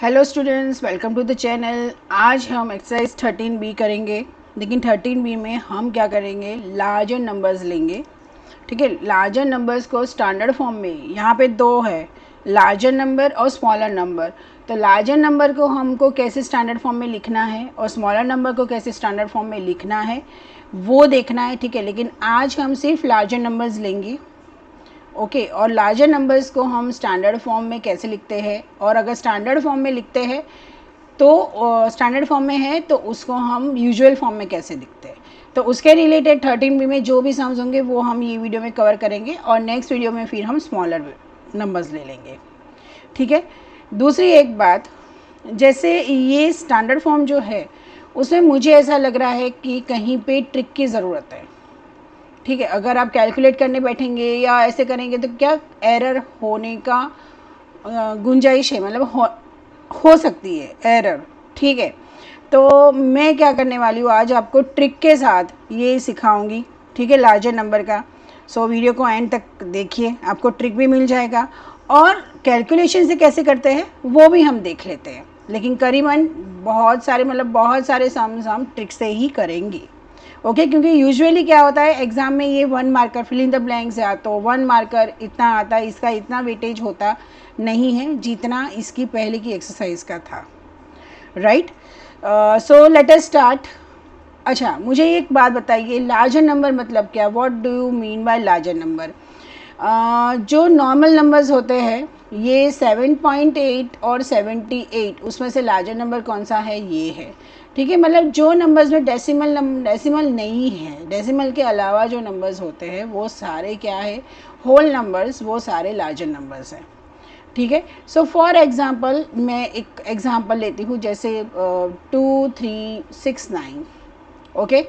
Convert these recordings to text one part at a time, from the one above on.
Hello students, welcome to the channel. आज हम exercise 13B करेंगे, लेकिन 13B में हम क्या करेंगे, लार्जर नंबर्स लेंगे। ठीक है, लार्जर नंबर्स को स्टैंडर्ड फॉर्म में, यहाँ पे दो है, लार्जर नंबर और स्मॉलर नंबर। तो लार्जर नंबर को हमको कैसे स्टैंडर्ड फॉर्म में लिखना है और स्मॉलर नंबर को कैसे स्टैंडर्ड फॉर्म में लिखना है वो देखना है। ठीक है, लेकिन आज हम सिर्फ लार्जर नंबर्स लेंगे। ओके, और लार्जर नंबर्स को हम स्टैंडर्ड फॉर्म में कैसे लिखते हैं, और अगर स्टैंडर्ड फॉर्म में लिखते हैं तो स्टैंडर्ड फॉर्म में है तो उसको हम यूजुअल फॉर्म में कैसे लिखते हैं, तो उसके रिलेटेड 13B में जो भी सम्स होंगे वो हम ये वीडियो में कवर करेंगे, और नेक्स्ट वीडियो में फिर हम स्मॉलर नंबर्स ले लेंगे। ठीक है, दूसरी एक बात, जैसे ये स्टैंडर्ड फॉर्म जो है उसमें मुझे ऐसा लग रहा है कि कहीं पे ट्रिक की ज़रूरत है। ठीक है, अगर आप कैलकुलेट करने बैठेंगे या ऐसे करेंगे तो क्या एरर होने का गुंजाइश है, मतलब हो सकती है एरर। ठीक है, तो मैं क्या करने वाली हूँ, आज आपको ट्रिक के साथ ये सिखाऊंगी। ठीक है, लार्जर नंबर का। सो वीडियो को एंड तक देखिए, आपको ट्रिक भी मिल जाएगा और कैलकुलेशन से कैसे करते हैं वो भी हम देख लेते हैं। लेकिन करीबन बहुत सारे सम्स हम ट्रिक से ही करेंगे। ओके, क्योंकि यूजुअली क्या होता है एग्ज़ाम में, ये 1 marker fill in the blanks या तो 1 मार्कर इतना आता है, इसका इतना वेटेज होता नहीं है जितना इसकी पहले की एक्सरसाइज का था। Right, so let us start. अच्छा, मुझे एक बात बताइए, लार्जर नंबर मतलब क्या, what do you mean by larger number. जो नॉर्मल नंबर्स होते हैं ये 7.8 और 78, उसमें से लार्जर नंबर कौन सा है, ये है। ठीक है, मतलब जो नंबर्स में डेसिमल नहीं है, डेसिमल के अलावा जो नंबर्स होते हैं वो सारे क्या है, होल नंबर्स, वो सारे लार्जर नंबर्स हैं। ठीक है, सो फॉर एग्जांपल मैं एक एग्जांपल लेती हूँ, जैसे 2369। ओके,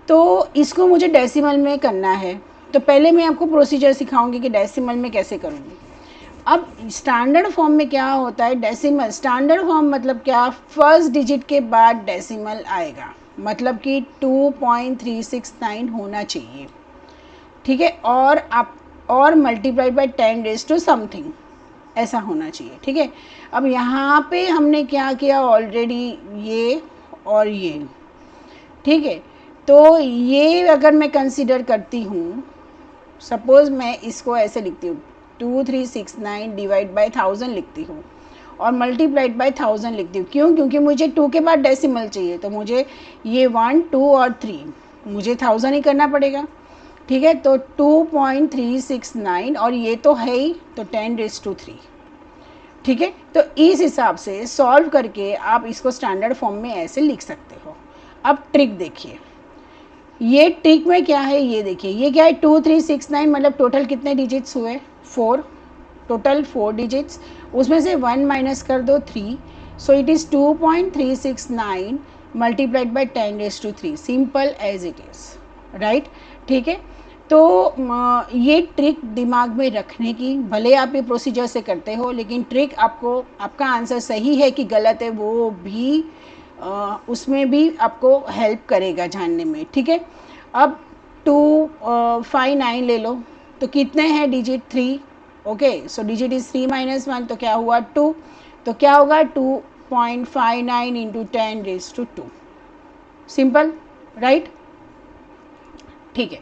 तो इसको मुझे डेसिमल में करना है, तो पहले मैं आपको प्रोसीजर सिखाऊंगी कि डेसिमल में कैसे करूँगी। अब स्टैंडर्ड फॉर्म में क्या होता है, डेसिमल स्टैंडर्ड फॉर्म मतलब क्या, फर्स्ट डिजिट के बाद डेसिमल आएगा, मतलब कि 2.369 होना चाहिए। ठीक है, और multiply by 10 raise to something, ऐसा होना चाहिए। ठीक है, अब यहाँ पे हमने क्या किया ऑलरेडी, ये और ये। ठीक है, तो ये अगर मैं कंसीडर करती हूँ, सपोज़ मैं इसको ऐसे लिखती हूँ, 2369 डिवाइड बाय 1000 लिखती हूँ और मल्टीप्लाइड बाय 1000 लिखती हूँ। क्यों? क्योंकि मुझे 2 के बाद डेसिमल चाहिए, तो मुझे ये 1, 2 और 3 मुझे 1000 ही करना पड़ेगा। ठीक है, तो 2.369 और ये तो है ही, तो 10⁻3। ठीक है, तो इस हिसाब से सॉल्व करके आप इसको स्टैंडर्ड फॉर्म में ऐसे लिख सकते हो। अब ट्रिक देखिए, ये ट्रिक में क्या है, ये देखिए, ये क्या है, 2369 मतलब टोटल कितने डिजिट्स हुए, 4, टोटल 4 डिजिट्स, उसमें से 1 माइनस कर दो 3, so it is 2.369 multiplied by 10⁻3, simple as it is. Right, ठीक है, तो ये ट्रिक दिमाग में रखने की, भले आप ये प्रोसीजर से करते हो, लेकिन ट्रिक आपको, आपका आंसर सही है कि गलत है वो भी उसमें भी आपको हेल्प करेगा जानने में। ठीक है, अब 259 ले लो, तो कितने हैं digit, 3। Okay, so digit is 3 minus 1, तो क्या हुआ 2, तो क्या होगा 2.59 इंटू 10⁻²। Simple, right. ठीक है,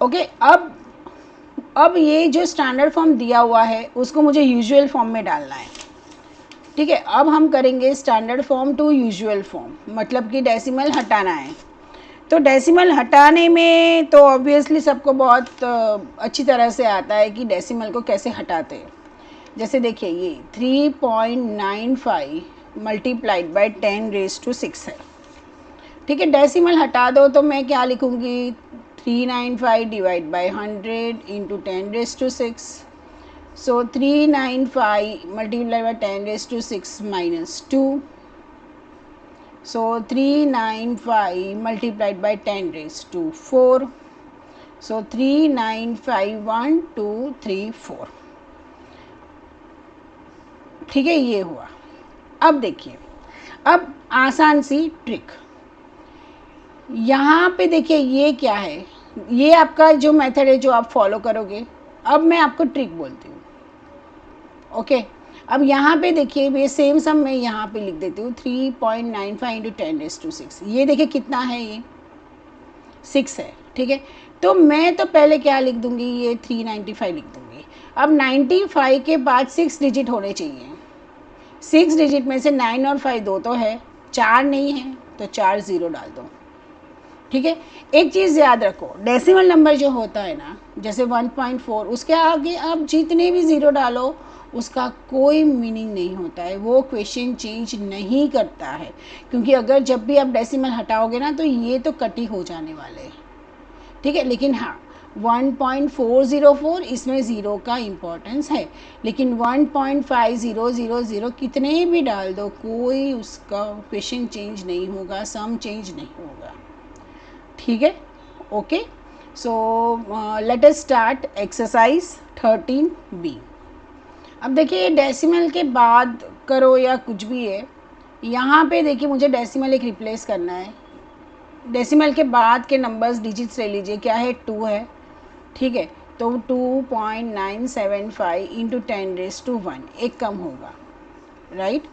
ओके, अब ये जो स्टैंडर्ड फॉर्म दिया हुआ है उसको मुझे यूजुअल फॉर्म में डालना है। ठीक है, अब हम करेंगे standard form to usual form, मतलब कि डेसिमल हटाना है। तो डेसिमल हटाने में तो ऑब्वियसली सबको बहुत अच्छी तरह से आता है कि डेसिमल को कैसे हटाते हैं। जैसे देखिए, ये 3.95 मल्टीप्लाइड बाई 10⁻6 है। ठीक है, डेसिमल हटा दो तो मैं क्या लिखूँगी, 395 divide by 100 into 10⁻6, so 395 multiplied by 10⁻6 minus 2, so 395 multiplied by 10⁻4, so 395 1 2 3 4। ठीक है, ये हुआ। अब देखिए, अब आसान सी ट्रिक, यहाँ पे देखिए ये क्या है, ये आपका जो मेथड है जो आप फॉलो करोगे। अब मैं आपको ट्रिक बोलती हूँ। ओके, अब यहाँ पे देखिए ये सेम सम मैं यहाँ पे लिख देती हूँ 3.95 इंटू 10⁻6। ये देखिए कितना है, ये 6 है, ठीक है। तो मैं तो पहले क्या लिख दूँगी, ये 395 लिख दूँगी। अब 95 के बाद 6 डिजिट होने चाहिए। 6 डिजिट में से 9 और 5 दो तो है, 4 नहीं है, तो 4 ज़ीरो डाल दो, ठीक है। एक चीज़ याद रखो, डेसिमल नंबर जो होता है ना, जैसे 1.4, उसके आगे आप जितने भी ज़ीरो डालो उसका कोई मीनिंग नहीं होता है, वो क्वेश्चन चेंज नहीं करता है, क्योंकि अगर जब भी आप डेसिमल हटाओगे ना तो ये तो कट ही हो जाने वाले हैं, ठीक है। लेकिन हाँ 1.404 इसमें ज़ीरो का इम्पोर्टेंस है, लेकिन 1.5000 कितने भी डाल दो कोई उसका क्वेश्चन चेंज नहीं होगा, सम चेंज नहीं होगा, ठीक है। Okay, so let us start exercise 13B। अब देखिए डेसिमल के बाद करो या कुछ भी है, यहाँ पे देखिए मुझे डेसिमल एक रिप्लेस करना है। डेसिमल के बाद के नंबर्स डिजिट्स ले लीजिए, क्या है 2 है, ठीक है। तो 2.975 इंटू 10⁻1 एक कम होगा, राइट।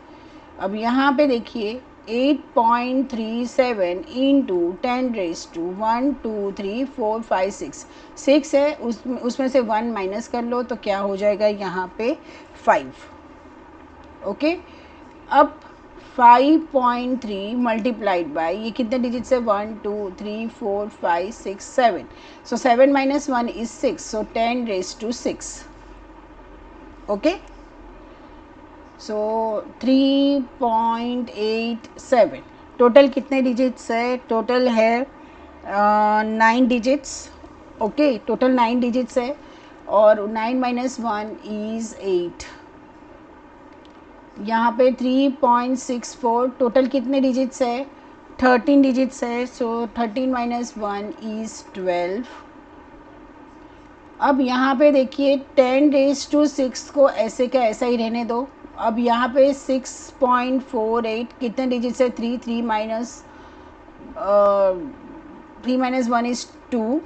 अब यहाँ पे देखिए 8.37 इंटू 10⁻1 2 3 4 5 6 है, उसमें से 1 माइनस कर लो तो क्या हो जाएगा यहाँ पे 5, ओके। अब 5.3 मल्टीप्लाइड बाई ये कितने डिजिट्स है 1 2 3 4 5 6 7, सो 7 minus 1 is 6, so 10⁻6, okay. So 3.87 total कितने डिजिट्स है, टोटल है 9 डिजिट्स, ओके। टोटल 9 डिजिट्स है और 9 माइनस 1 इज़ 8। यहाँ पे 3.64 टोटल कितने डिजिट्स है 13 डिजिट्स है, सो 13 माइनस 1 इज़ 12। अब यहाँ पे देखिए 10⁻6 को ऐसे का ऐसा ही रहने दो। अब यहाँ पे 6.48 कितने डिजिट्स है 3 3 माइनस 1 इज़ 2,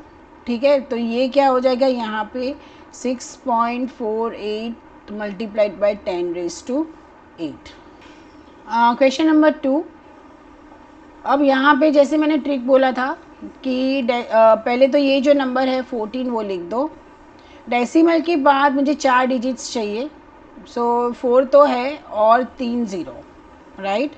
ठीक है। तो ये क्या हो जाएगा यहाँ पे 6.48 मल्टीप्लाइड बाई 10⁻8। Question number 2। अब यहाँ पे जैसे मैंने ट्रिक बोला था कि पहले तो ये जो नंबर है 14 वो लिख दो, डेसिमल के बाद मुझे 4 डिजिट्स चाहिए, सो 4 तो है और 3 ज़ीरो, राइट।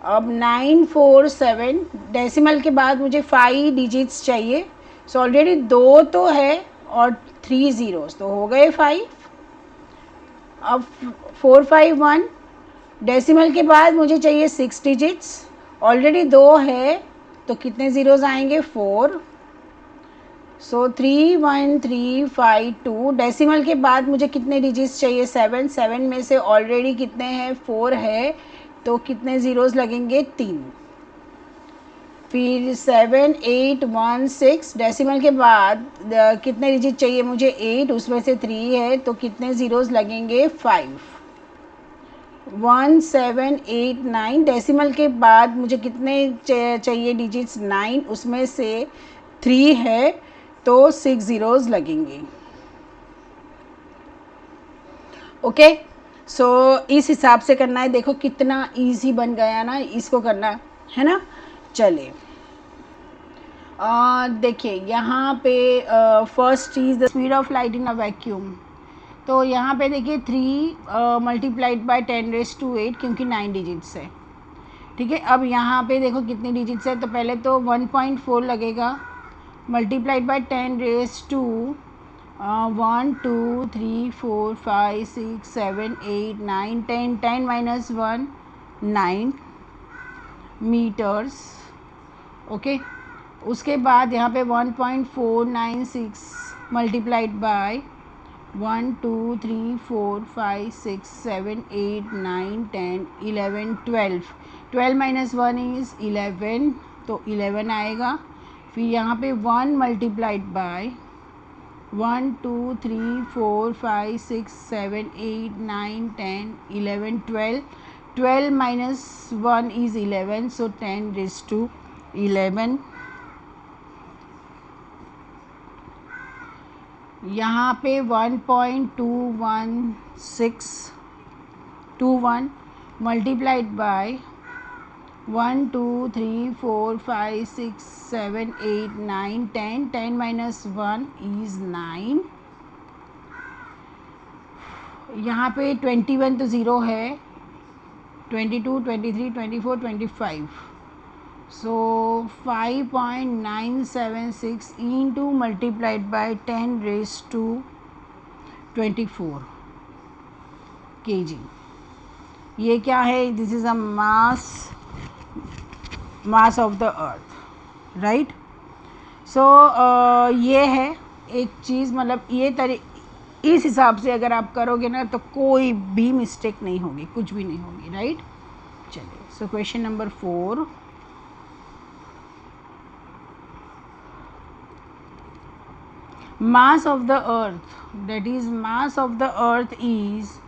अब 947 डेसिमल के बाद मुझे 5 डिजिट्स चाहिए, सो ऑलरेडी 2 तो है और 3 ज़ीरोस, तो हो गए 5। अब 451 डेसिमल के बाद मुझे चाहिए 6 डिजिट्स, ऑलरेडी 2 है तो कितने ज़ीरोज़ आएंगे 4, सो 31352 डेसिमल के बाद मुझे कितने डिजिट्स चाहिए 7, 7 में से ऑलरेडी कितने हैं 4 है, तो कितने ज़ीरोज़ लगेंगे 3। फिर 7816 डेसिमल के बाद कितने डिजिट चाहिए मुझे 8, उसमें से 3 है तो कितने ज़ीरोज़ लगेंगे 5। 1789 डेसिमल के बाद मुझे कितने चाहिए डिजिट्स 9, उसमें से 3 है तो 6 ज़ीरोज़ लगेंगे, ओके। सो इस हिसाब से करना है, देखो कितना इजी बन गया ना, इसको करना है ना। चलिए देखिए यहाँ पे first cheese the speed of light in a vacuum, तो यहाँ पे देखिए 3 मल्टीप्लाइड बाई 10⁻8 क्योंकि 9 डिजिट्स है, ठीक है। अब यहाँ पे देखो कितने डिजिट्स है, तो पहले तो 1.4 लगेगा multiplied by 10⁻2 1 2 3 4 5 6 7 8 9 10 10 minus 1 9 metres, okay. उसके बाद यहाँ पे 1.496 मल्टीप्लाइड बाय 1 2 3 4 5 6 7 8 9 10 11 12 12 माइनस 1 इज़ 11, तो 11 आएगा। फिर यहाँ पे 1 मल्टीप्लाइड बाय 1 2 3 4 5 6 7 8 9 10 11 12 12 माइनस 1 इज़ 11, सो 10⁻11। यहाँ पे 1.21621 मल्टीप्लाइड बाय 1 2 3 4 5 6 7 8 9 10 10 माइनस 1 इज़ 9। यहाँ पे 21 तो ज़ीरो है, 22 23 24 25, so 5.976 into multiplied by 10 raised to 24 kg। ये क्या है? This is a mass of the earth, right. So ये है एक चीज़, मतलब ये इस हिसाब से अगर आप करोगे ना तो कोई भी मिस्टेक नहीं होगी, कुछ भी नहीं होगी, राइट। चलिए, so question number 4, mass of the earth, that is mass of the earth is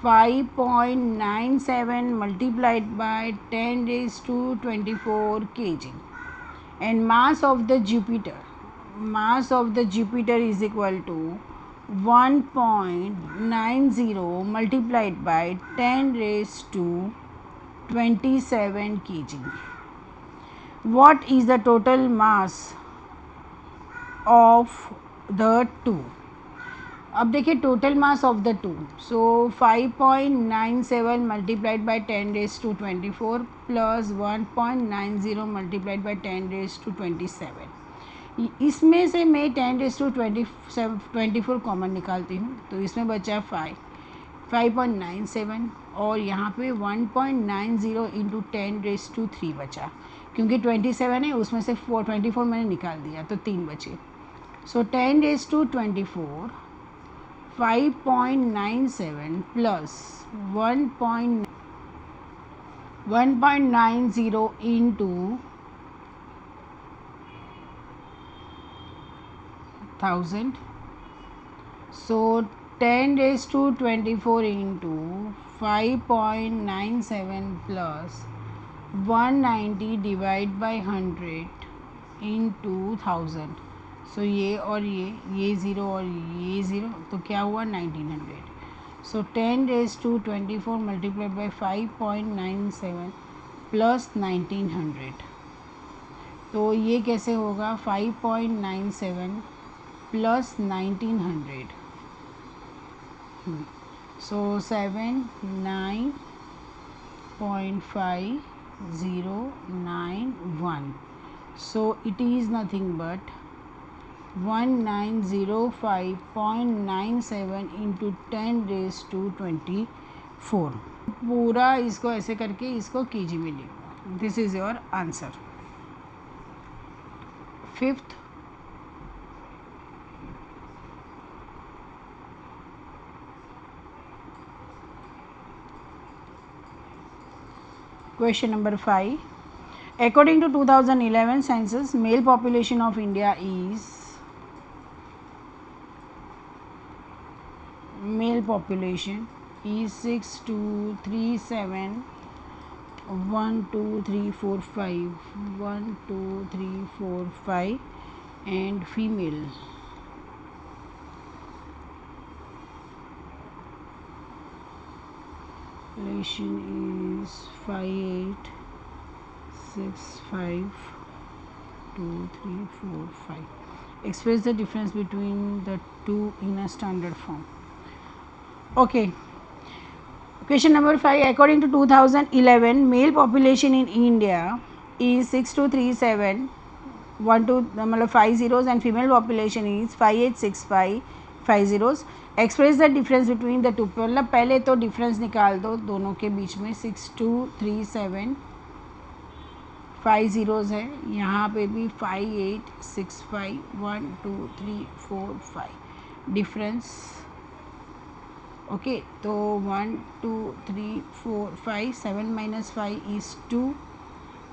5.97 multiplied by 10 raised to 24 kg, and mass of the Jupiter is equal to 1.90 multiplied by 10 raised to 27 kg. What is the total mass of the two? अब देखिए total mass of the two, so 5.97 multiplied by 10 raise to 24 plus 1.90 multiplied by 10 raise to 27। इसमें से मैं 10 raise to 24 common निकालती हूँ, तो इसमें बचा 5.97 और यहाँ पे 1.90 इंटू 10 रेज टू 3 बचा, क्योंकि 27 है उसमें से 24 मैंने निकाल दिया तो 3 बचे। सो 10 raise to 24 5.97 plus 1.90 into 1000, so 10 raised to 24 into 5.97 plus 190 divide by 100 into 1000, सो ये और ये ज़ीरो और ये ज़ीरो, तो क्या हुआ 1900। So 10 raise to 24 multiplied by 5.97 plus 1900, तो ये कैसे होगा 5.97 plus 1900, so 79.5091, so it is nothing but 1905.97 into 10 raise to 24। पूरा इसको ऐसे करके इसको केजी में लिखो। This is your answer. Fifth, question number 5, according to 2011 census, male population of India is 6237 1 2 3 4 5 1 2 3 4 5 and female population is 5865 2 3 4 5. Express the difference between the two in a standard form. Okay, question number 5, according to 2011 male population in India is 6237 1 2 मतलब 5 zeros and female population is 5865 5 zeros. Express the difference between the two, मतलब पहले तो difference निकाल दो दोनों के बीच में। 6237 5 zeros है, यहाँ पे भी 5865 1 2 3 4 5 डिफरेंस। ओके, तो 1 2 3 4 5 7 माइनस 5 इज़ 2,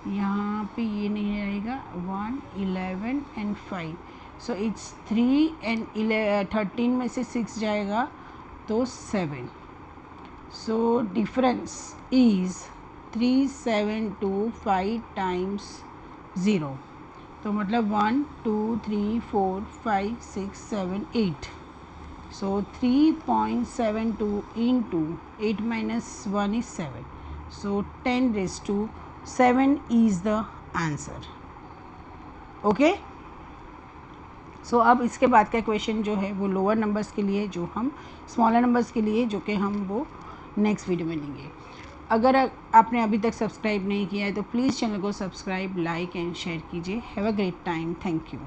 यहाँ पे ये नहीं रहेगा 1 11 एंड 5, सो इट्स 3 एंड 13 में से 6 जाएगा तो 7, सो डिफरेंस इज़ 3725 टाइम्स 0, तो मतलब 1 2 3 4 5 6 7 8. So 3.72 into 8 minus 1 is 7. So 10 raised to 7 is the answer. Okay. सो अब इसके बाद का क्वेश्चन जो है वो लोअर नंबर्स के लिए, जो हम स्मॉलर नंबर्स के लिए, जो कि हम वो नेक्स्ट वीडियो में लेंगे. अगर आपने अभी तक सब्सक्राइब नहीं किया है तो प्लीज़ चैनल को सब्सक्राइब, लाइक एंड शेयर कीजिए. Have a great time. Thank you.